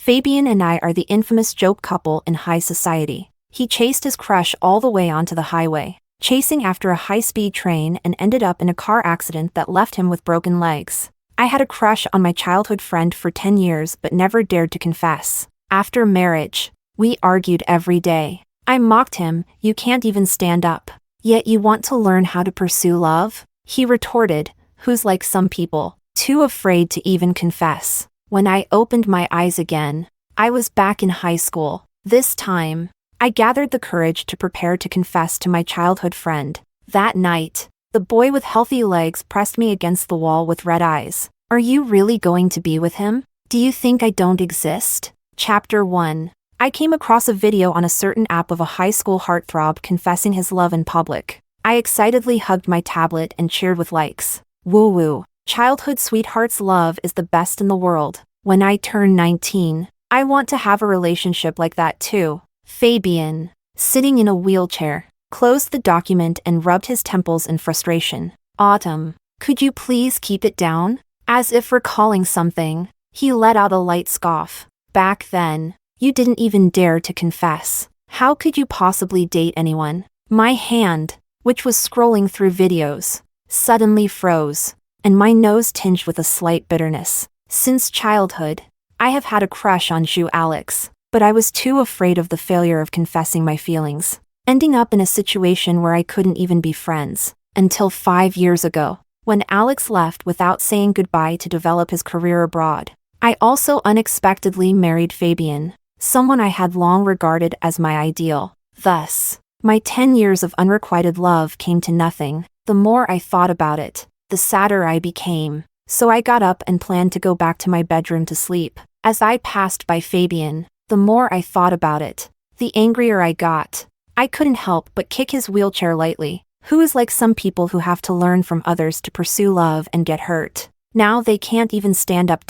Fabian and I are the infamous joke couple in high society. He chased his crush all the way onto the highway, chasing after a high-speed train, and ended up in a car accident that left him with broken legs. I had a crush on my childhood friend for 10 years but never dared to confess. After marriage, we argued every day. I mocked him, "You can't even stand up. Yet you want to learn how to pursue love?" He retorted, "Who's like some people, too afraid to even confess." When I opened my eyes again, I was back in high school. This time, I gathered the courage to prepare to confess to my childhood friend. That night, the boy with healthy legs pressed me against the wall with red eyes. "Are you really going to be with him? Do you think I don't exist?" Chapter 1. I came across a video on a certain app of a high school heartthrob confessing his love in public. I excitedly hugged my tablet and cheered with likes. Woo woo. Childhood sweetheart's love is the best in the world. When I turn 19, I want to have a relationship like that too. Fabian, sitting in a wheelchair, closed the document and rubbed his temples in frustration. Autumn, could you please keep it down? As if recalling something, he let out a light scoff. Back then, you didn't even dare to confess. How could you possibly date anyone? My hand, which was scrolling through videos, suddenly froze, and my nose tinged with a slight bitterness. Since childhood, I have had a crush on Alex, but I was too afraid of the failure of confessing my feelings, ending up in a situation where I couldn't even be friends. Until 5 years ago, when Alex left without saying goodbye to develop his career abroad. I also unexpectedly married Fabian, someone I had long regarded as my ideal. Thus, my 10 years of unrequited love came to nothing. The more I thought about it, the sadder I became. So I got up and planned to go back to my bedroom to sleep. As I passed by Fabian, the more I thought about it, the angrier I got. I couldn't help but kick his wheelchair lightly. Who is like some people who have to learn from others to pursue love and get hurt? Now they can't even stand up.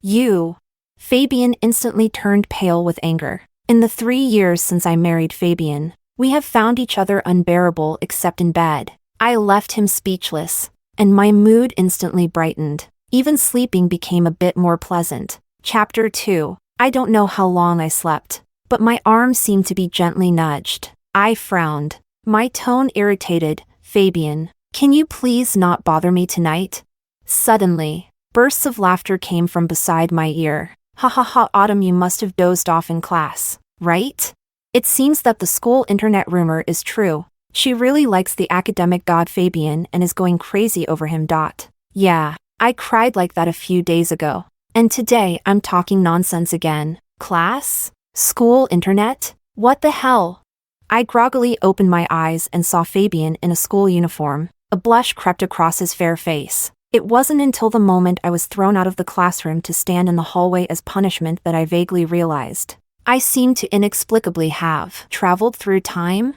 You. Fabian instantly turned pale with anger. In the 3 years since I married Fabian, we have found each other unbearable except in bed. I left him speechless, and my mood instantly brightened. Even sleeping became a bit more pleasant. Chapter 2. I don't know how long I slept, but my arm seemed to be gently nudged. I frowned, my tone irritated. "Fabian, can you please not bother me tonight?" Suddenly, bursts of laughter came from beside my ear. "Ha ha ha, Autumn, you must have dozed off in class, right? It seems that the school internet rumor is true. She really likes the academic god Fabian and is going crazy over him. Yeah, I cried like that a few days ago. And today I'm talking nonsense again. Class? School internet? What the hell?" I groggily opened my eyes and saw Fabian in a school uniform. A blush crept across his fair face. It wasn't until the moment I was thrown out of the classroom to stand in the hallway as punishment that I vaguely realized I seemed to inexplicably have traveled through time.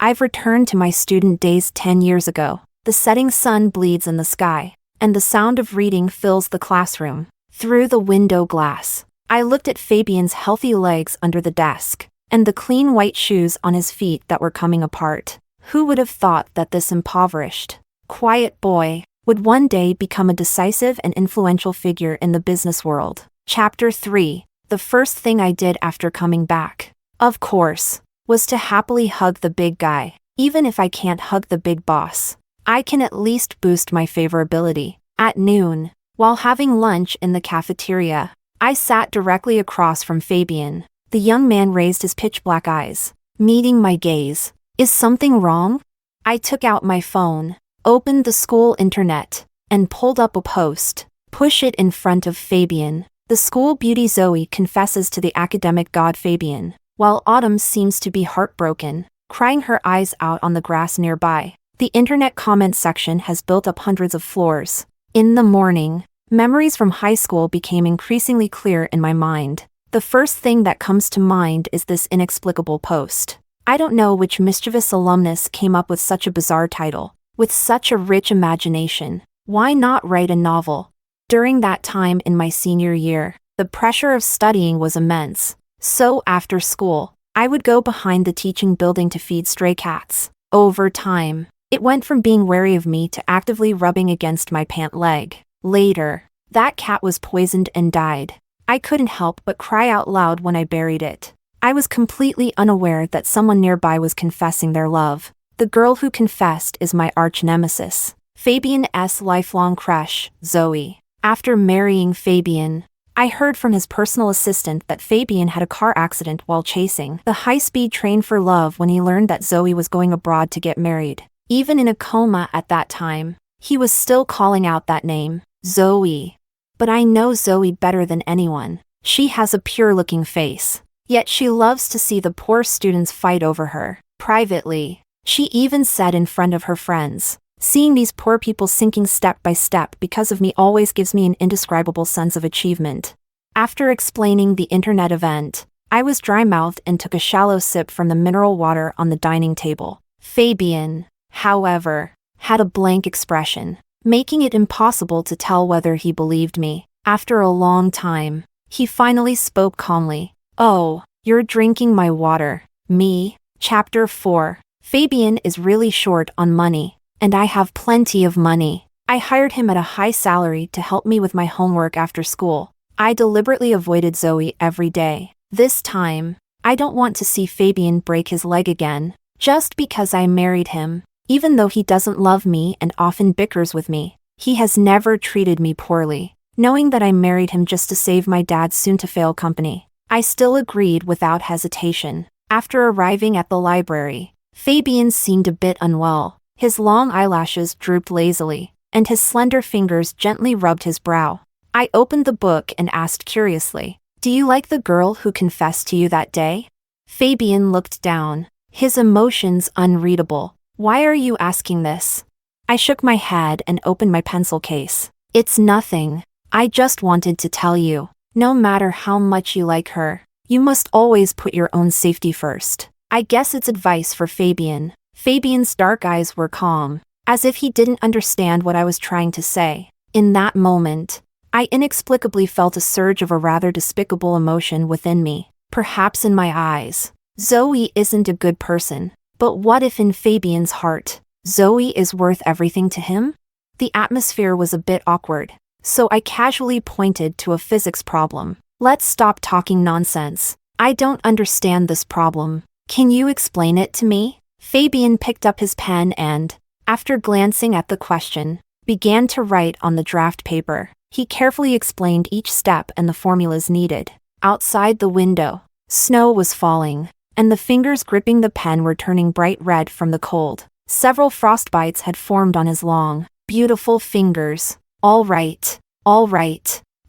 I've returned to my student days 10 years ago. The setting sun bleeds in the sky, and the sound of reading fills the classroom. Through the window glass, I looked at Fabian's healthy legs under the desk, and the clean white shoes on his feet that were coming apart. Who would have thought that this impoverished, quiet boy would one day become a decisive and influential figure in the business world? Chapter 3. The first thing I did after coming back, of course, was to happily hug the big guy. Even if I can't hug the big boss, I can at least boost my favorability. At noon, while having lunch in the cafeteria, I sat directly across from Fabian. The young man raised his pitch-black eyes, meeting my gaze. "Is something wrong?" I took out my phone, opened the school internet, and pulled up a post. Push it in front of Fabian. The school beauty Zoe confesses to the academic god Fabian, while Autumn seems to be heartbroken, crying her eyes out on the grass nearby. The internet comment section has built up hundreds of floors. In the morning, memories from high school became increasingly clear in my mind. The first thing that comes to mind is this inexplicable post. I don't know which mischievous alumnus came up with such a bizarre title. With such a rich imagination, why not write a novel? During that time in my senior year, the pressure of studying was immense. So after school, I would go behind the teaching building to feed stray cats. Over time, it went from being wary of me to actively rubbing against my pant leg. Later, that cat was poisoned and died. I couldn't help but cry out loud when I buried it. I was completely unaware that someone nearby was confessing their love. The girl who confessed is my arch-nemesis, Fabian's lifelong crush, Zoe. After marrying Fabian, I heard from his personal assistant that Fabian had a car accident while chasing the high-speed train for love when he learned that Zoe was going abroad to get married. Even in a coma at that time, he was still calling out that name, Zoe. But I know Zoe better than anyone. She has a pure-looking face. Yet she loves to see the poor students fight over her. Privately, she even said in front of her friends, "Seeing these poor people sinking step by step because of me always gives me an indescribable sense of achievement." After explaining the internet event, I was dry-mouthed and took a shallow sip from the mineral water on the dining table. Fabian, however, had a blank expression, making it impossible to tell whether he believed me. After a long time, he finally spoke calmly. "Oh, you're drinking my water." Me. Chapter 4. Fabian is really short on money, and I have plenty of money. I hired him at a high salary to help me with my homework after school. I deliberately avoided Zoe every day. This time, I don't want to see Fabian break his leg again, just because I married him. Even though he doesn't love me and often bickers with me, he has never treated me poorly. Knowing that I married him just to save my dad's soon-to-fail company, I still agreed without hesitation. After arriving at the library, Fabian seemed a bit unwell. His long eyelashes drooped lazily, and his slender fingers gently rubbed his brow. I opened the book and asked curiously, "Do you like the girl who confessed to you that day?" Fabian looked down, his emotions unreadable. "Why are you asking this?" I shook my head and opened my pencil case. "It's nothing. I just wanted to tell you, no matter how much you like her, you must always put your own safety first." I guess it's advice for Fabian. Fabian's dark eyes were calm, as if he didn't understand what I was trying to say. In that moment, I inexplicably felt a surge of a rather despicable emotion within me. Perhaps in my eyes, Zoe isn't a good person. But what if in Fabian's heart, Zoe is worth everything to him? The atmosphere was a bit awkward, so I casually pointed to a physics problem. "Let's stop talking nonsense. I don't understand this problem. Can you explain it to me?" Fabian picked up his pen and, after glancing at the question, began to write on the draft paper. He carefully explained each step and the formulas needed. Outside the window, snow was falling, and the fingers gripping the pen were turning bright red from the cold. Several frostbites had formed on his long, beautiful fingers. All right.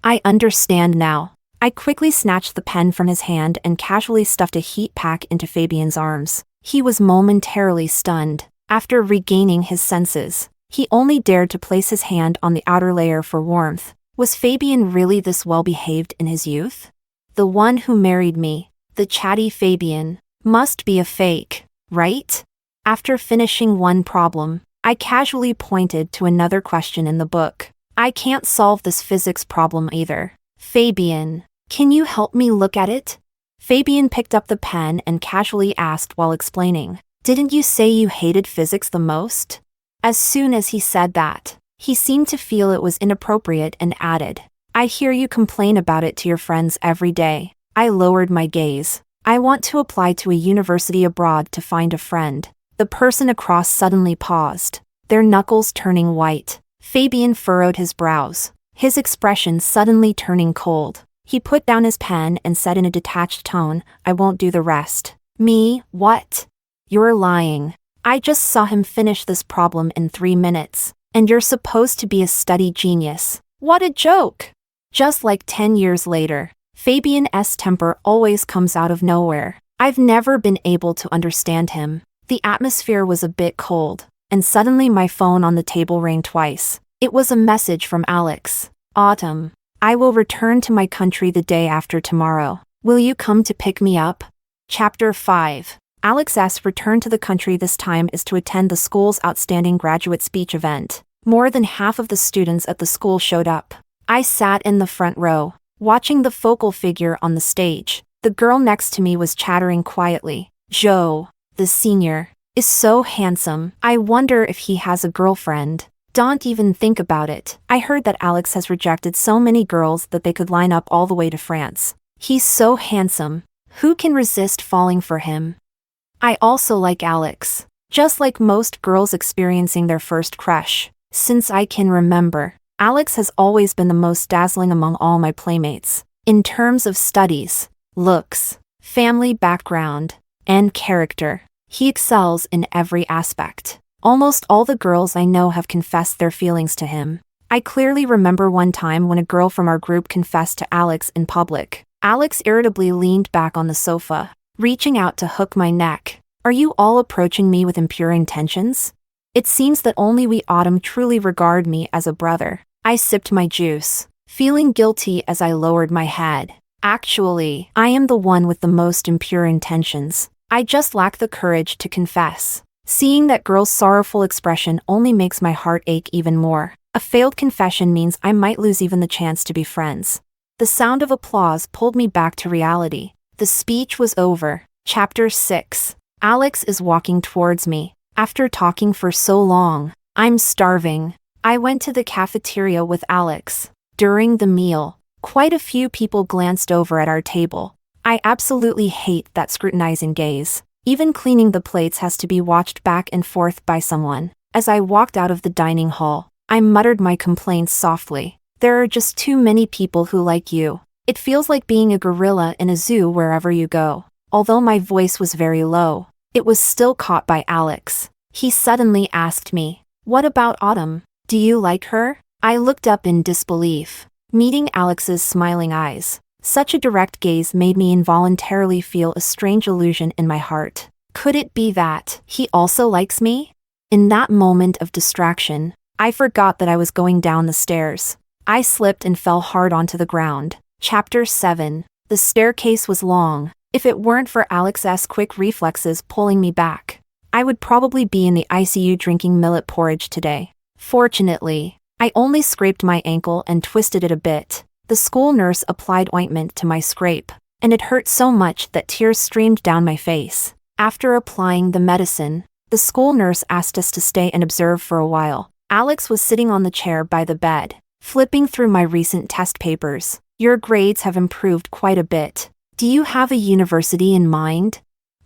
I understand now." I quickly snatched the pen from his hand and casually stuffed a heat pack into Fabian's arms. He was momentarily stunned. After regaining his senses, he only dared to place his hand on the outer layer for warmth. Was Fabian really this well-behaved in his youth? The one who married me, the chatty Fabian, must be a fake, right? After finishing one problem, I casually pointed to another question in the book. "I can't solve this physics problem either. Fabian, can you help me look at it?" Fabian picked up the pen and casually asked while explaining, "Didn't you say you hated physics the most?" As soon as he said that, he seemed to feel it was inappropriate and added, "I hear you complain about it to your friends every day." I lowered my gaze. "I want to apply to a university abroad to find a friend." The person across suddenly paused, their knuckles turning white. Fabian furrowed his brows, his expression suddenly turning cold. He put down his pen and said in a detached tone, "I won't do the rest." "Me, what?" "You're lying. I just saw him finish this problem in 3 minutes, and you're supposed to be a study genius." What a joke! Just like 10 years later, Fabian's temper always comes out of nowhere. I've never been able to understand him. The atmosphere was a bit cold, and suddenly my phone on the table rang twice. It was a message from Alex. "Autumn, I will return to my country the day after tomorrow. Will you come to pick me up?" Chapter 5. Alex's return to the country this time is to attend the school's outstanding graduate speech event. More than half of the students at the school showed up. I sat in the front row, watching the focal figure on the stage. The girl next to me was chattering quietly. "Joe, the senior, is so handsome. I wonder if he has a girlfriend." Don't even think about it. I heard that Alex has rejected so many girls that they could line up all the way to France. He's so handsome. Who can resist falling for him? I also like Alex. Just like most girls experiencing their first crush. Since I can remember, Alex has always been the most dazzling among all my playmates. In terms of studies, looks, family background, and character, he excels in every aspect. Almost all the girls I know have confessed their feelings to him. I clearly remember one time when a girl from our group confessed to Alex in public. Alex irritably leaned back on the sofa, reaching out to hook my neck. Are you all approaching me with impure intentions? It seems that only we Autumn truly regard me as a brother. I sipped my juice, feeling guilty as I lowered my head. Actually, I am the one with the most impure intentions. I just lack the courage to confess. Seeing that girl's sorrowful expression only makes my heart ache even more. A failed confession means I might lose even the chance to be friends. The sound of applause pulled me back to reality. The speech was over. Chapter 6. Alex is walking towards me. After talking for so long, I'm starving. I went to the cafeteria with Alex. During the meal, quite a few people glanced over at our table. I absolutely hate that scrutinizing gaze. Even cleaning the plates has to be watched back and forth by someone. As I walked out of the dining hall, I muttered my complaints softly. There are just too many people who like you. It feels like being a gorilla in a zoo wherever you go. Although my voice was very low, it was still caught by Alex. He suddenly asked me, "What about Autumn? Do you like her?" I looked up in disbelief, meeting Alex's smiling eyes. Such a direct gaze made me involuntarily feel a strange illusion in my heart. Could it be that he also likes me? In that moment of distraction, I forgot that I was going down the stairs. I slipped and fell hard onto the ground. Chapter 7. The staircase was long. If it weren't for Alex's quick reflexes pulling me back, I would probably be in the ICU drinking millet porridge today. Fortunately, I only scraped my ankle and twisted it a bit. The school nurse applied ointment to my scrape, and it hurt so much that tears streamed down my face. After applying the medicine, the school nurse asked us to stay and observe for a while. Alex was sitting on the chair by the bed, flipping through my recent test papers. Your grades have improved quite a bit. Do you have a university in mind?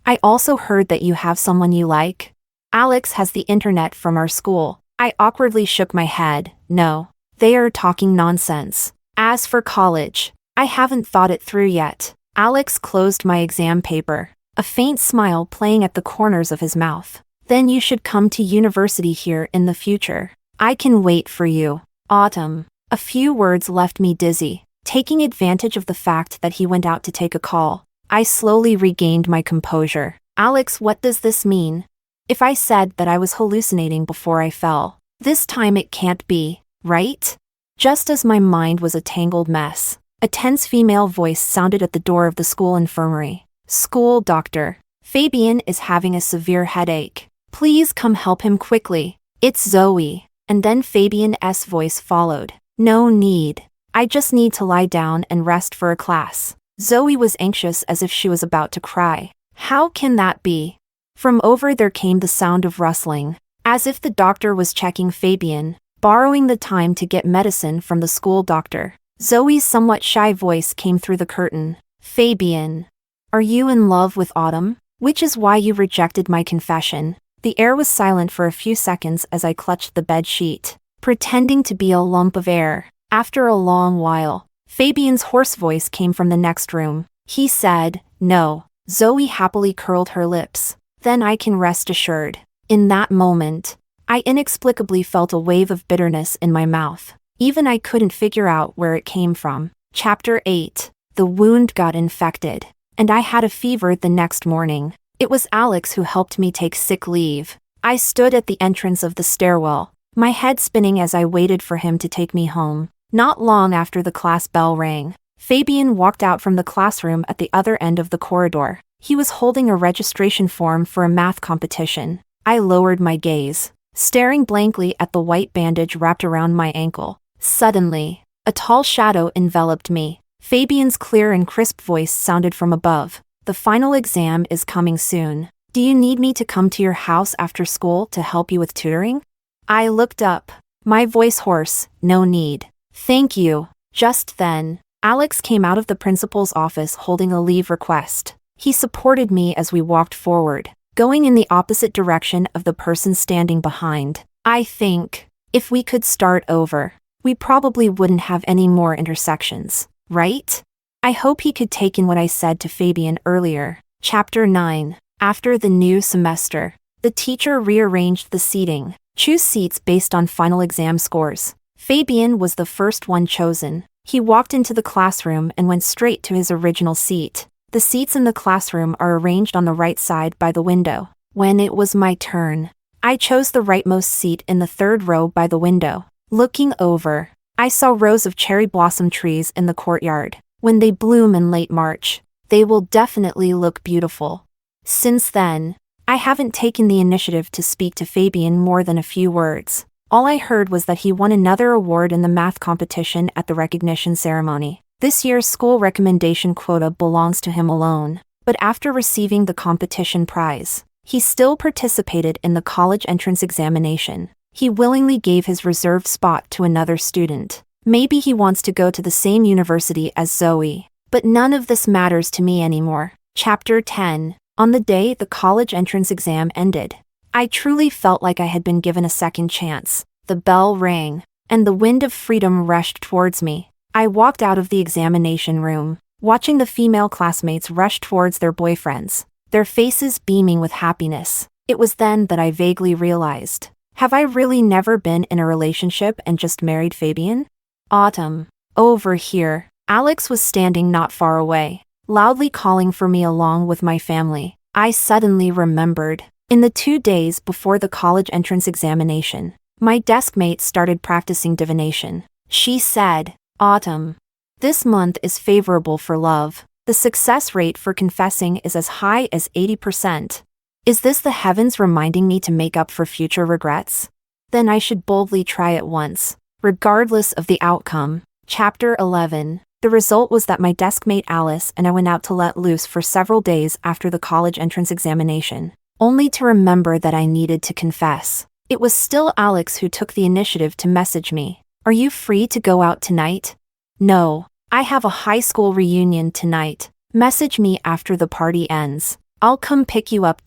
I also heard that you have someone you like. Alex has the internet from our school. I awkwardly shook my head. No, they are talking nonsense. As for college, I haven't thought it through yet. Alex closed my exam paper, a faint smile playing at the corners of his mouth. Then you should come to university here in the future. I can wait for you. Autumn. A few words left me dizzy. Taking advantage of the fact that he went out to take a call, I slowly regained my composure. Alex, what does this mean? If I said that I was hallucinating before I fell, this time it can't be, right? Just as my mind was a tangled mess, a tense female voice sounded at the door of the school infirmary. School doctor. Fabian is having a severe headache. Please come help him quickly. It's Zoe. And then Fabian's voice followed. No need. I just need to lie down and rest for a class. Zoe was anxious as if she was about to cry. How can that be? From over there came the sound of rustling, as if the doctor was checking Fabian, borrowing the time to get medicine from the school doctor. Zoe's somewhat shy voice came through the curtain. Fabian, are you in love with Autumn? Which is why you rejected my confession. The air was silent for a few seconds as I clutched the bed sheet, pretending to be a lump of air. After a long while, Fabian's hoarse voice came from the next room. He said, no. Zoe happily curled her lips. Then I can rest assured. In that moment, I inexplicably felt a wave of bitterness in my mouth. Even I couldn't figure out where it came from. Chapter 8. The wound got infected, and I had a fever the next morning. It was Alex who helped me take sick leave. I stood at the entrance of the stairwell, my head spinning as I waited for him to take me home. Not long after the class bell rang, Fabian walked out from the classroom at the other end of the corridor. He was holding a registration form for a math competition. I lowered my gaze, staring blankly at the white bandage wrapped around my ankle. Suddenly, a tall shadow enveloped me. Fabian's clear and crisp voice sounded from above. The final exam is coming soon. Do you need me to come to your house after school to help you with tutoring? I looked up, My voice hoarse. No need. Thank you. Just then, Alex came out of the principal's office holding a leave request. He supported me as we walked forward, going in the opposite direction of the person standing behind. I think, if we could start over, we probably wouldn't have any more intersections, right? I hope he could take in what I said to Fabian earlier. Chapter 9. After the new semester, the teacher rearranged the seating. Choose seats based on final exam scores. Fabian was the first one chosen. He walked into the classroom and went straight to his original seat. The seats in the classroom are arranged on the right side by the window. When it was my turn, I chose the rightmost seat in the third row by the window. Looking over, I saw rows of cherry blossom trees in the courtyard. When they bloom in late March, they will definitely look beautiful. Since then, I haven't taken the initiative to speak to Fabian more than a few words. All I heard was that he won another award in the math competition at the recognition ceremony. This year's school recommendation quota belongs to him alone, but after receiving the competition prize, he still participated in the college entrance examination. He willingly gave his reserved spot to another student. Maybe he wants to go to the same university as Zoe, but none of this matters to me anymore. Chapter 10. On the day the college entrance exam ended, I truly felt like I had been given a second chance. The bell rang, and the wind of freedom rushed towards me. I walked out of the examination room, watching the female classmates rush towards their boyfriends, their faces beaming with happiness. It was then that I vaguely realized, have I really never been in a relationship and just married Fabian? Autumn. Over here, Alex was standing not far away, loudly calling for me along with my family. I suddenly remembered, in the 2 days before the college entrance examination, my deskmate started practicing divination. She said, Autumn, this month is favorable for love. The success rate for confessing is as high as 80%. Is this the heavens reminding me to make up for future regrets? Then I should boldly try it once, regardless of the outcome. Chapter 11. The result was that my deskmate Alice and I went out to let loose for several days after the college entrance examination, only to remember that I needed to confess. It was still Alex who took the initiative to message me. Are you free to go out tonight? No, I have a high school reunion tonight. Message me after the party ends. I'll come pick you up.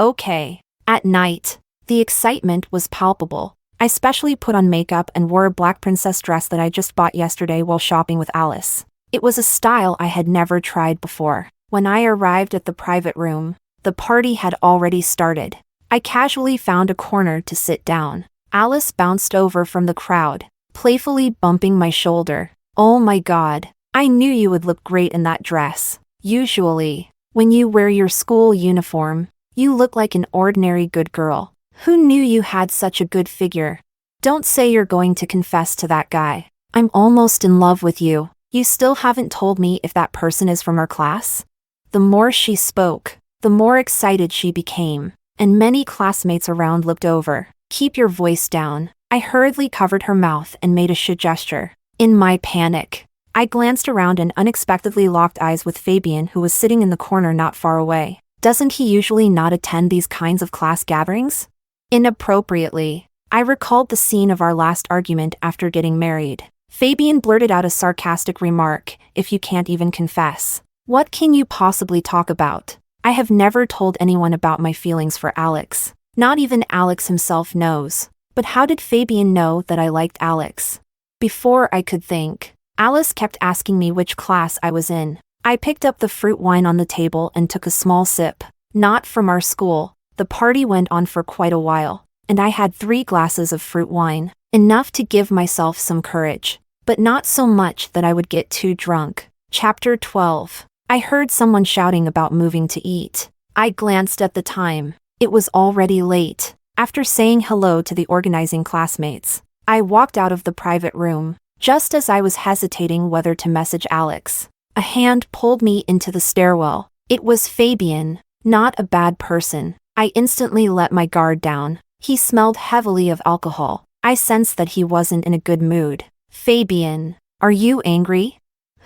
Okay. At night, the excitement was palpable. I specially put on makeup and wore a black princess dress that I just bought yesterday while shopping with Alice. It was a style I had never tried before. When I arrived at the private room, the party had already started. I casually found a corner to sit down. Alice bounced over from the crowd, playfully bumping my shoulder. Oh my God, I knew you would look great in that dress. Usually, when you wear your school uniform, you look like an ordinary good girl. Who knew you had such a good figure? Don't say you're going to confess to that guy. I'm almost in love with you. You still haven't told me if that person is from our class? The more she spoke, the more excited she became, and many classmates around looked over. Keep your voice down. I hurriedly covered her mouth and made a gesture. In my panic, I glanced around and unexpectedly locked eyes with Fabian, who was sitting in the corner not far away. Doesn't he usually not attend these kinds of class gatherings? Inappropriately, I recalled the scene of our last argument after getting married. Fabian blurted out a sarcastic remark, if you can't even confess, what can you possibly talk about? I have never told anyone about my feelings for Alex. Not even Alex himself knows. But how did Fabian know that I liked Alex? Before I could think, Alice kept asking me which class I was in. I picked up the fruit wine on the table and took a small sip. Not from our school. The party went on for quite a while, and I had 3 glasses of fruit wine, enough to give myself some courage, but not so much that I would get too drunk. Chapter 12. I heard someone shouting about moving to eat. I glanced at the time. It was already late. After saying hello to the organizing classmates, I walked out of the private room. Just as I was hesitating whether to message Alex, a hand pulled me into the stairwell. It was Fabian, not a bad person. I instantly let my guard down. He smelled heavily of alcohol. I sensed that he wasn't in a good mood. Fabian, are you angry?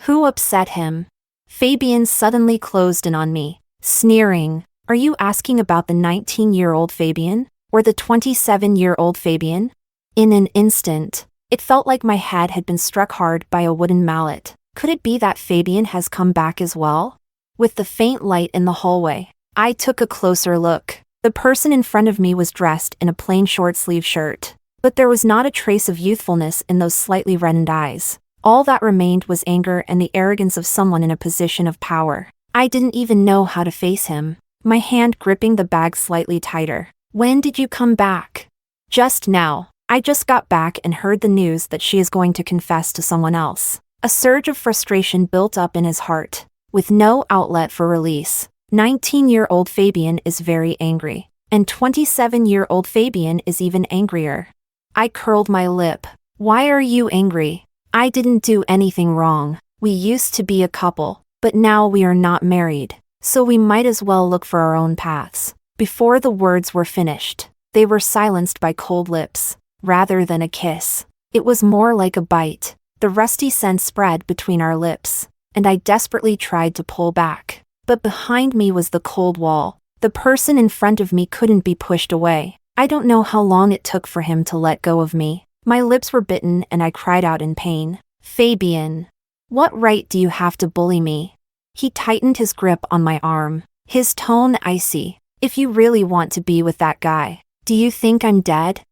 Who upset him? Fabian suddenly closed in on me, sneering. Are you asking about the 19-year-old Fabian, or the 27-year-old Fabian? In an instant, it felt like my head had been struck hard by a wooden mallet. Could it be that Fabian has come back as well? With the faint light in the hallway, I took a closer look. The person in front of me was dressed in a plain short-sleeve shirt, but there was not a trace of youthfulness in those slightly reddened eyes. All that remained was anger and the arrogance of someone in a position of power. I didn't even know how to face him, my hand gripping the bag slightly tighter. When did you come back? Just now. I just got back and heard the news that she is going to confess to someone else. A surge of frustration built up in his heart, with no outlet for release. 19-year-old Fabian is very angry, and 27-year-old Fabian is even angrier. I curled my lip. Why are you angry? I didn't do anything wrong. We used to be a couple, but now we are not married, so we might as well look for our own paths. Before the words were finished, they were silenced by cold lips. Rather than a kiss, it was more like a bite. The rusty scent spread between our lips, and I desperately tried to pull back. But behind me was the cold wall. The person in front of me couldn't be pushed away. I don't know how long it took for him to let go of me. My lips were bitten and I cried out in pain. Fabian, what right do you have to bully me? He tightened his grip on my arm, his tone icy. If you really want to be with that guy, do you think I'm dead?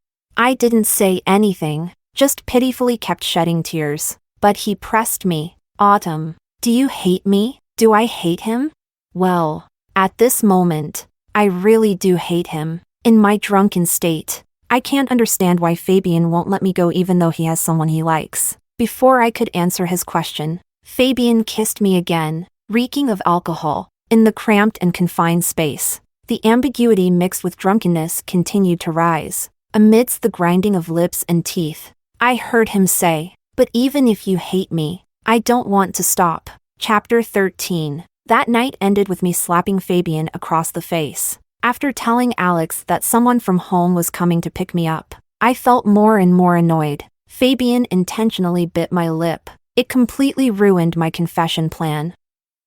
I didn't say anything, just pitifully kept shedding tears. But he pressed me. Autumn, do you hate me? Do I hate him? Well, at this moment, I really do hate him. In my drunken state, I can't understand why Fabian won't let me go even though he has someone he likes. Before I could answer his question, Fabian kissed me again, reeking of alcohol, in the cramped and confined space. The ambiguity mixed with drunkenness continued to rise. Amidst the grinding of lips and teeth, I heard him say, "But even if you hate me, I don't want to stop." Chapter 13. That night ended with me slapping Fabian across the face. After telling Alex that someone from home was coming to pick me up, I felt more and more annoyed. Fabian intentionally bit my lip. It completely ruined my confession plan.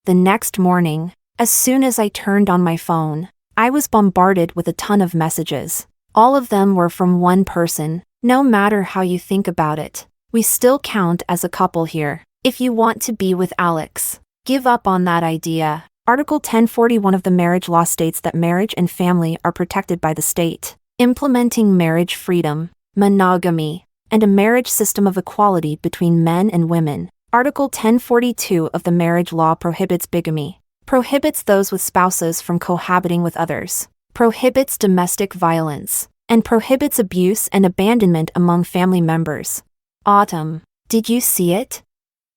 The next morning, as soon as I turned on my phone, I was bombarded with a ton of messages. All of them were from one person. No matter how you think about it, we still count as a couple here. If you want to be with Alex, give up on that idea. Article 1041 of the marriage law states that marriage and family are protected by the state, implementing marriage freedom, monogamy, and a marriage system of equality between men and women. Article 1042 of the marriage law prohibits bigamy, prohibits those with spouses from cohabiting with others, prohibits domestic violence, and prohibits abuse and abandonment among family members. Autumn, did you see it?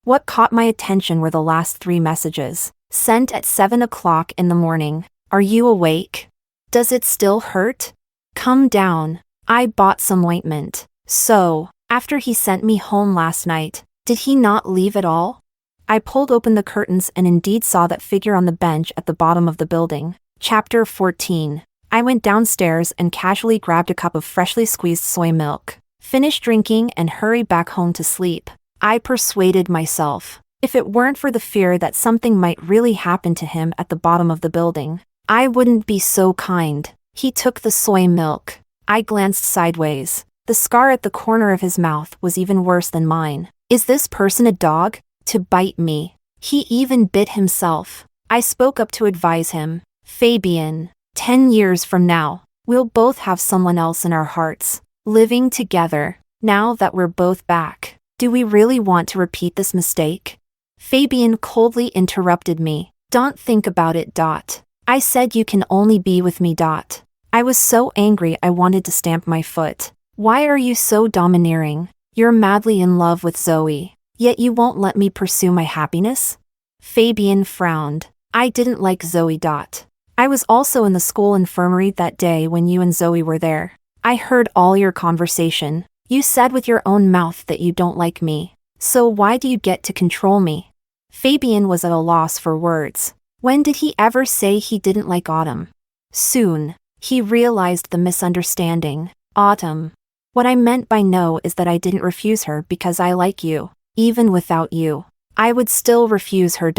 What caught my attention were the last 3 messages, sent at 7 o'clock in the morning. Are you awake? Does it still hurt? Come down. I bought some ointment. So, after he sent me home last night, did he not leave at all? I pulled open the curtains and indeed saw that figure on the bench at the bottom of the building. Chapter 14. I went downstairs and casually grabbed a cup of freshly squeezed soy milk, finished drinking and hurried back home to sleep. I persuaded myself, if it weren't for the fear that something might really happen to him at the bottom of the building, I wouldn't be so kind. He took the soy milk. I glanced sideways. The scar at the corner of his mouth was even worse than mine. Is this person a dog? To bite me. He even bit himself. I spoke up to advise him. Fabian, 10 years from now, we'll both have someone else in our hearts, living together. Now that we're both back, do we really want to repeat this mistake? Fabian coldly interrupted me. Don't think about it. I said you can only be with me. I was so angry I wanted to stamp my foot. Why are you so domineering? You're madly in love with Zoe, yet you won't let me pursue my happiness? Fabian frowned. I didn't like Zoe. I was also in the school infirmary that day when you and Zoe were there. I heard all your conversation. You said with your own mouth that you don't like me. So why do you get to control me? Fabian was at a loss for words. When did he ever say he didn't like Autumn? Soon, he realized the misunderstanding. Autumn. What I meant by no is that I didn't refuse her because I like you. Even without you, I would still refuse her.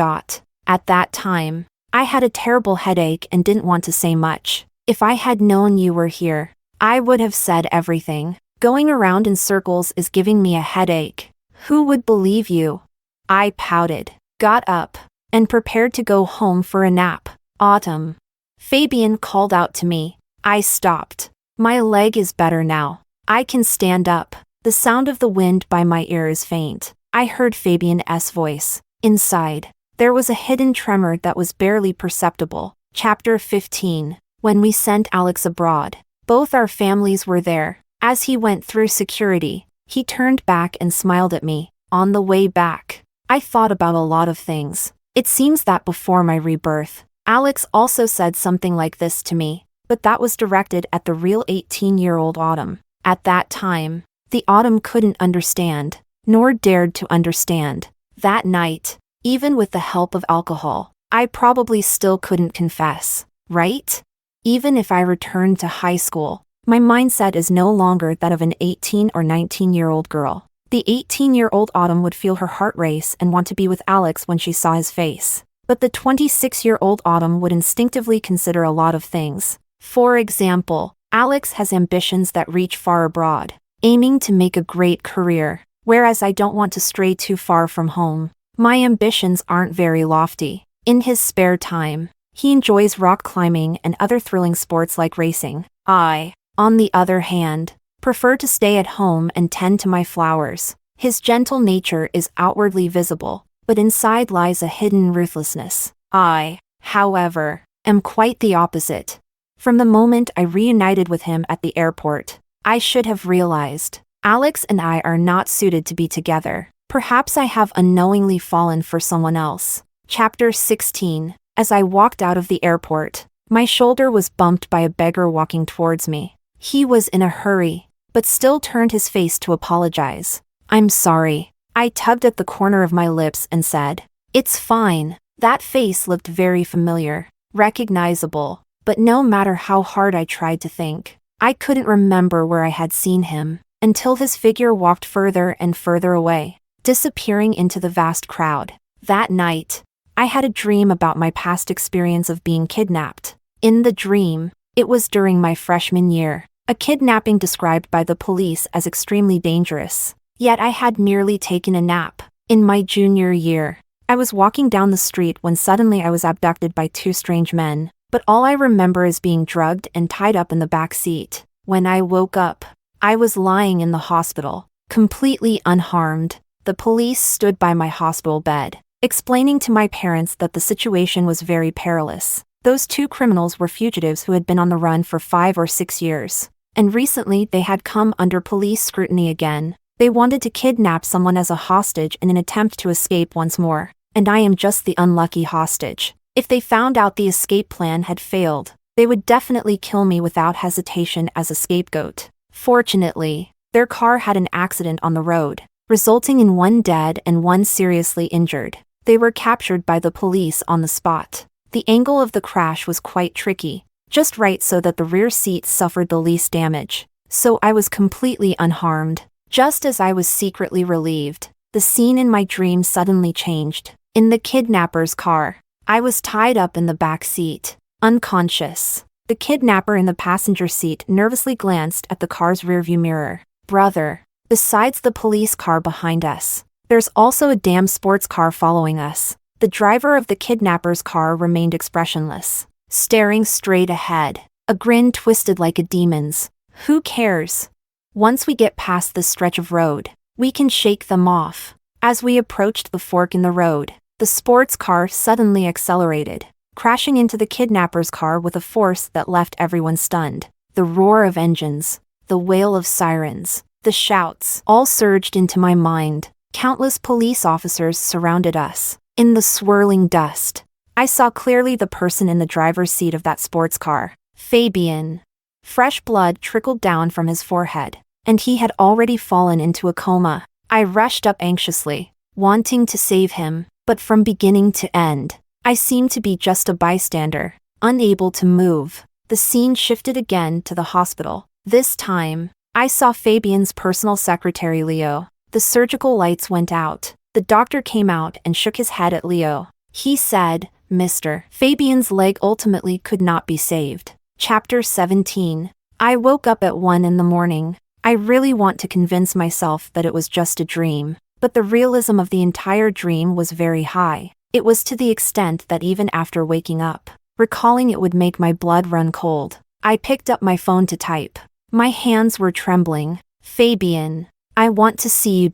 At that time, I had a terrible headache and didn't want to say much. If I had known you were here, I would have said everything. Going around in circles is giving me a headache. Who would believe you? I pouted, got up, and prepared to go home for a nap. Autumn. Fabian called out to me. I stopped. My leg is better now. I can stand up. The sound of the wind by my ear is faint. I heard Fabian's voice. Inside, there was a hidden tremor that was barely perceptible. Chapter 15. When we sent Alex abroad, both our families were there. As he went through security, he turned back and smiled at me. On the way back, I thought about a lot of things. It seems that before my rebirth, Alex also said something like this to me, but that was directed at the real 18-year-old Autumn. At that time, the Autumn couldn't understand, nor dared to understand. That night, even with the help of alcohol, I probably still couldn't confess, right? Even if I returned to high school, my mindset is no longer that of an 18 or 19-year-old girl. The 18-year-old Autumn would feel her heart race and want to be with Alex when she saw his face. But the 26-year-old Autumn would instinctively consider a lot of things. For example, Alex has ambitions that reach far abroad, aiming to make a great career, whereas I don't want to stray too far from home. My ambitions aren't very lofty. In his spare time, he enjoys rock climbing and other thrilling sports like racing. I, on the other hand, prefer to stay at home and tend to my flowers. His gentle nature is outwardly visible, but inside lies a hidden ruthlessness. I, however, am quite the opposite. From the moment I reunited with him at the airport, I should have realized, Alex and I are not suited to be together. Perhaps I have unknowingly fallen for someone else. Chapter 16. As I walked out of the airport, my shoulder was bumped by a beggar walking towards me. He was in a hurry, but still turned his face to apologize. I'm sorry. I tugged at the corner of my lips and said, It's fine. That face looked very familiar, recognizable, but no matter how hard I tried to think, I couldn't remember where I had seen him, until his figure walked further and further away, disappearing into the vast crowd. That night, I had a dream about my past experience of being kidnapped. In the dream, it was during my freshman year, a kidnapping described by the police as extremely dangerous. Yet I had merely taken a nap. In my junior year, I was walking down the street when suddenly I was abducted by two strange men, but all I remember is being drugged and tied up in the back seat. When I woke up, I was lying in the hospital, completely unharmed. The police stood by my hospital bed, explaining to my parents that the situation was very perilous. Those two criminals were fugitives who had been on the run for 5 or 6 years, and recently they had come under police scrutiny again. They wanted to kidnap someone as a hostage in an attempt to escape once more, and I am just the unlucky hostage. If they found out the escape plan had failed, they would definitely kill me without hesitation as a scapegoat. Fortunately, their car had an accident on the road, resulting in one dead and one seriously injured. They were captured by the police on the spot. The angle of the crash was quite tricky, just right so that the rear seat suffered the least damage. So I was completely unharmed. Just as I was secretly relieved, the scene in my dream suddenly changed. In the kidnapper's car, I was tied up in the back seat, unconscious. The kidnapper in the passenger seat nervously glanced at the car's rearview mirror. Brother, besides the police car behind us, there's also a damn sports car following us. The driver of the kidnapper's car remained expressionless, staring straight ahead, a grin twisted like a demon's. Who cares? Once we get past this stretch of road, we can shake them off. As we approached the fork in the road, the sports car suddenly accelerated, crashing into the kidnapper's car with a force that left everyone stunned. The roar of engines, the wail of sirens, the shouts, all surged into my mind. Countless police officers surrounded us. In the swirling dust, I saw clearly the person in the driver's seat of that sports car, Fabian. Fresh blood trickled down from his forehead, and he had already fallen into a coma. I rushed up anxiously, wanting to save him, but from beginning to end, I seemed to be just a bystander, unable to move. The scene shifted again to the hospital. This time, I saw Fabian's personal secretary Leo. The surgical lights went out. The doctor came out and shook his head at Leo. He said, Mr. Fabian's leg ultimately could not be saved. Chapter 17. I woke up at 1 in the morning. I really want to convince myself that it was just a dream, but the realism of the entire dream was very high. It was to the extent that even after waking up, recalling it would make my blood run cold. I picked up my phone to type. My hands were trembling. Fabian, I want to see you.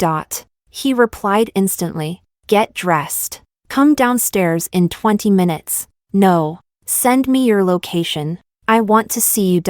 He replied instantly. Get dressed. Come downstairs in 20 minutes. No. Send me your location. I want to see you.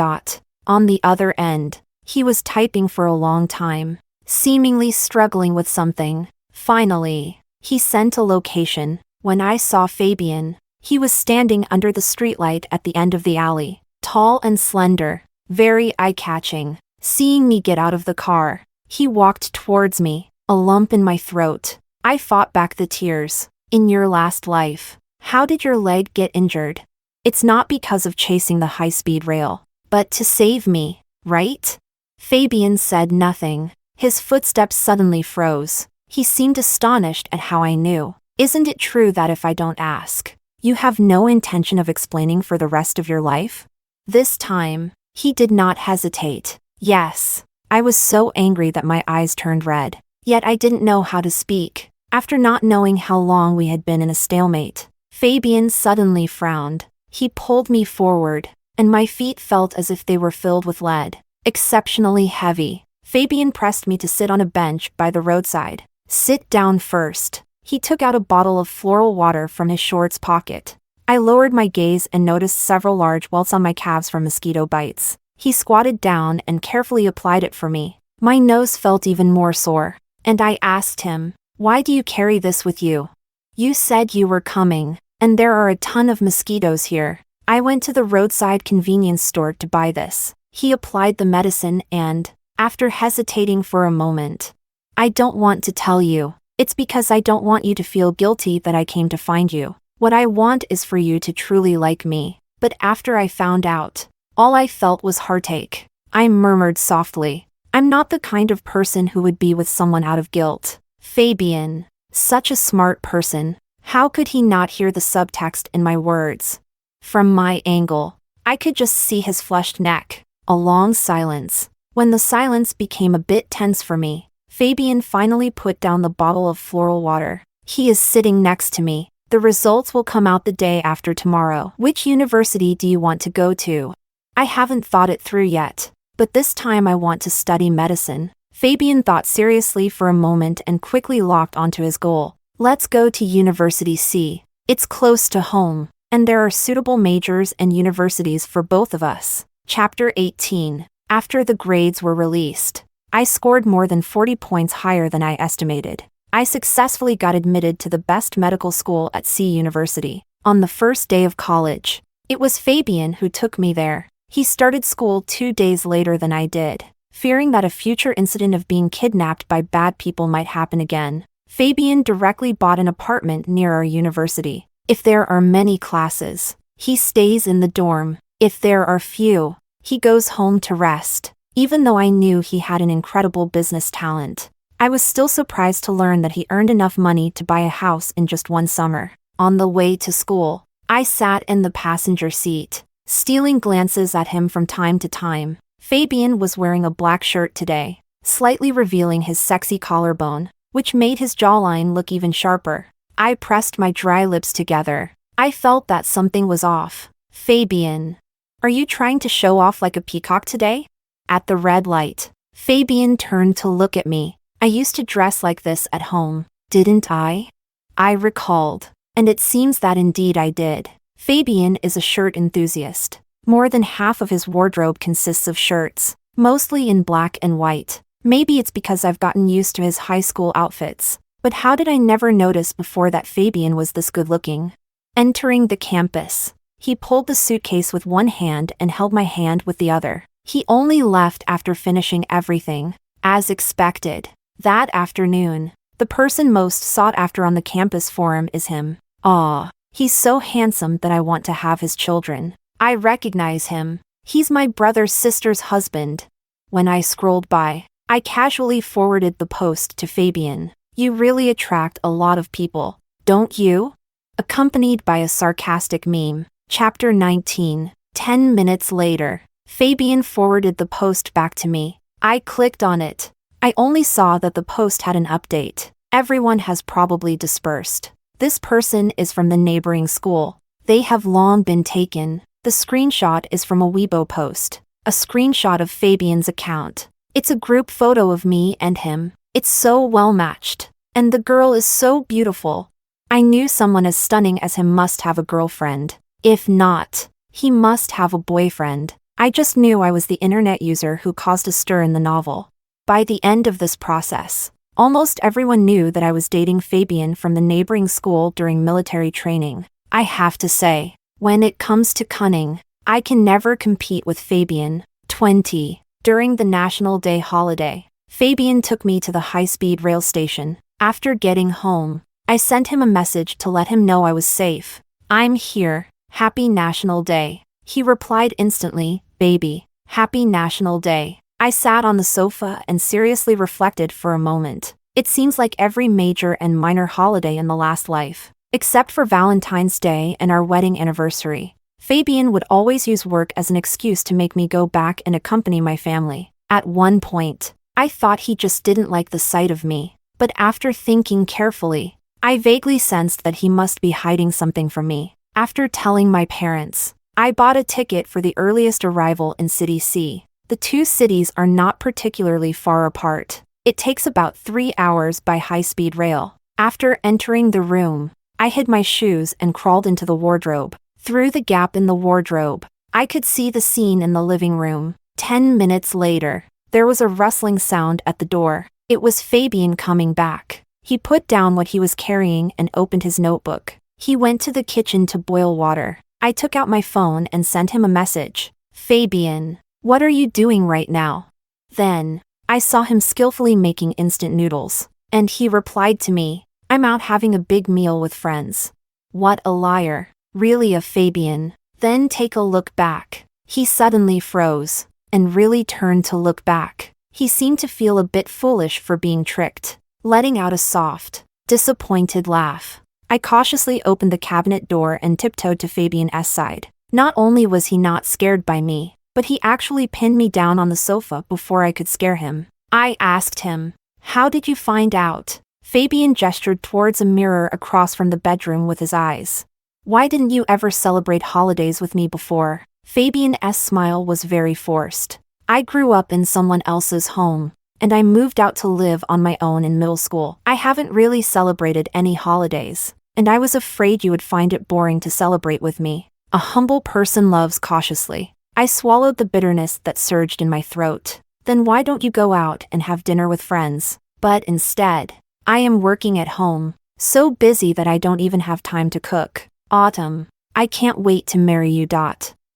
On the other end, he was typing for a long time, seemingly struggling with something. Finally, he sent a location. When I saw Fabian, he was standing under the streetlight at the end of the alley, tall and slender, very eye-catching. Seeing me get out of the car, he walked towards me, a lump in my throat. I fought back the tears. In your last life, how did your leg get injured? It's not because of chasing the high-speed rail, but to save me, right? Fabian said nothing. His footsteps suddenly froze. He seemed astonished at how I knew. Isn't it true that if I don't ask, you have no intention of explaining for the rest of your life? This time, he did not hesitate. Yes. I was so angry that my eyes turned red. Yet I didn't know how to speak. After not knowing how long we had been in a stalemate, Fabian suddenly frowned. He pulled me forward, and my feet felt as if they were filled with lead. Exceptionally heavy. Fabian pressed me to sit on a bench by the roadside. Sit down first. He took out a bottle of floral water from his shorts pocket. I lowered my gaze and noticed several large welts on my calves from mosquito bites. He squatted down and carefully applied it for me. My nose felt even more sore, and I asked him, "Why do you carry this with you? You said you were coming, and there are a ton of mosquitoes here." I went to the roadside convenience store to buy this. He applied the medicine and, after hesitating for a moment, "I don't want to tell you. It's because I don't want you to feel guilty that I came to find you. What I want is for you to truly like me." But after I found out, all I felt was heartache. I murmured softly, "I'm not the kind of person who would be with someone out of guilt." Fabian, such a smart person, how could he not hear the subtext in my words? From my angle, I could just see his flushed neck. A long silence. When the silence became a bit tense for me, Fabian finally put down the bottle of floral water. He is sitting next to me. The results will come out the day after tomorrow. Which university do you want to go to? I haven't thought it through yet, but this time I want to study medicine. Fabian thought seriously for a moment and quickly locked onto his goal. Let's go to University C. It's close to home, and there are suitable majors and universities for both of us. Chapter 18. After the grades were released, I scored more than 40 points higher than I estimated. I successfully got admitted to the best medical school at C University. On the first day of college, it was Fabian who took me there. He started school 2 days later than I did. Fearing that a future incident of being kidnapped by bad people might happen again, Fabian directly bought an apartment near our university. If there are many classes, he stays in the dorm. If there are few, he goes home to rest. Even though I knew he had an incredible business talent, I was still surprised to learn that he earned enough money to buy a house in just one summer. On the way to school, I sat in the passenger seat, stealing glances at him from time to time. Fabian was wearing a black shirt today, slightly revealing his sexy collarbone, which made his jawline look even sharper. I pressed my dry lips together. I felt that something was off. Fabian, are you trying to show off like a peacock today? At the red light, Fabian turned to look at me. I used to dress like this at home, didn't I? I recalled, and it seems that indeed I did. Fabian is a shirt enthusiast. More than half of his wardrobe consists of shirts, mostly in black and white. Maybe it's because I've gotten used to his high school outfits. But how did I never notice before that Fabian was this good-looking? Entering the campus, he pulled the suitcase with one hand and held my hand with the other. He only left after finishing everything. As expected, that afternoon, the person most sought after on the campus forum is him. Aw, he's so handsome that I want to have his children. I recognize him. He's my brother's sister's husband. When I scrolled by, I casually forwarded the post to Fabian. You really attract a lot of people, don't you? Accompanied by a sarcastic meme. Chapter 19. 10 minutes later, Fabian forwarded the post back to me. I clicked on it. I only saw that the post had an update. Everyone has probably dispersed. This person is from the neighboring school. They have long been taken. The screenshot is from a Weibo post. A screenshot of Fabian's account. It's a group photo of me and him. It's so well matched. And the girl is so beautiful. I knew someone as stunning as him must have a girlfriend. If not, he must have a boyfriend. I just knew I was the internet user who caused a stir in the novel. By the end of this process, almost everyone knew that I was dating Fabian from the neighboring school during military training. I have to say, when it comes to cunning, I can never compete with Fabian. 20. During the National Day holiday, Fabian took me to the high-speed rail station. After getting home, I sent him a message to let him know I was safe. I'm here. Happy National Day. He replied instantly, baby. Happy National Day. I sat on the sofa and seriously reflected for a moment. It seems like every major and minor holiday in the last life, except for Valentine's Day and our wedding anniversary, Fabian would always use work as an excuse to make me go back and accompany my family. At one point, I thought he just didn't like the sight of me, but after thinking carefully, I vaguely sensed that he must be hiding something from me. After telling my parents, I bought a ticket for the earliest arrival in City C. The two cities are not particularly far apart. It takes about 3 hours by high-speed rail. After entering the room, I hid my shoes and crawled into the wardrobe. Through the gap in the wardrobe, I could see the scene in the living room. 10 minutes later, there was a rustling sound at the door. It was Fabian coming back. He put down what he was carrying and opened his notebook. He went to the kitchen to boil water. I took out my phone and sent him a message. Fabian, what are you doing right now? Then, I saw him skillfully making instant noodles. And he replied to me, I'm out having a big meal with friends. What a liar. Really a Fabian. Then take a look back. He suddenly froze, and really turned to look back. He seemed to feel a bit foolish for being tricked, letting out a soft, disappointed laugh. I cautiously opened the cabinet door and tiptoed to Fabian's side. Not only was he not scared by me, but he actually pinned me down on the sofa before I could scare him. I asked him, how did you find out? Fabian gestured towards a mirror across from the bedroom with his eyes. Why didn't you ever celebrate holidays with me before? Fabian's smile was very forced. I grew up in someone else's home, and I moved out to live on my own in middle school. I haven't really celebrated any holidays, and I was afraid you would find it boring to celebrate with me. A humble person loves cautiously. I swallowed the bitterness that surged in my throat. Then why don't you go out and have dinner with friends? But instead, I am working at home, so busy that I don't even have time to cook. Autumn, I can't wait to marry you.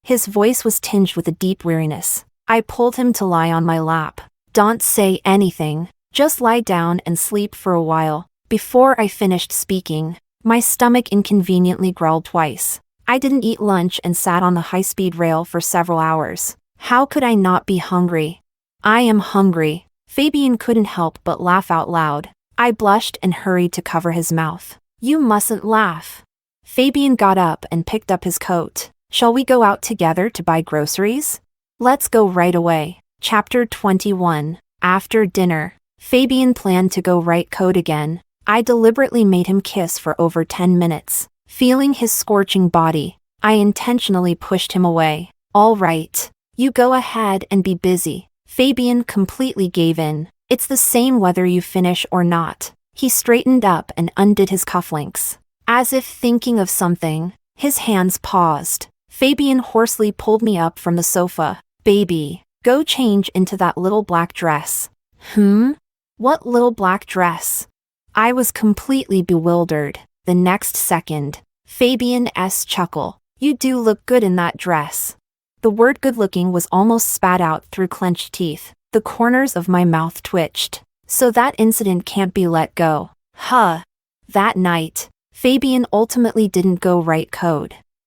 His voice was tinged with a deep weariness. I pulled him to lie on my lap. Don't say anything, just lie down and sleep for a while. Before I finished speaking, my stomach inconveniently growled twice. I didn't eat lunch and sat on the high-speed rail for several hours. How could I not be hungry? I am hungry. Fabian couldn't help but laugh out loud. I blushed and hurried to cover his mouth. You mustn't laugh. Fabian got up and picked up his coat. Shall we go out together to buy groceries? Let's go right away. Chapter 21. After dinner, Fabian planned to go write code again. I deliberately made him kiss for over 10 minutes. Feeling his scorching body, I intentionally pushed him away. All right, you go ahead and be busy. Fabian completely gave in. It's the same whether you finish or not. He straightened up and undid his cufflinks. As if thinking of something, his hands paused. Fabian hoarsely pulled me up from the sofa. Baby, go change into that little black dress. What little black dress? I was completely bewildered. The next second, Fabian's chuckle. You do look good in that dress. The word good-looking was almost spat out through clenched teeth. The corners of my mouth twitched. So that incident can't be let go. That night, Fabian ultimately didn't go write code.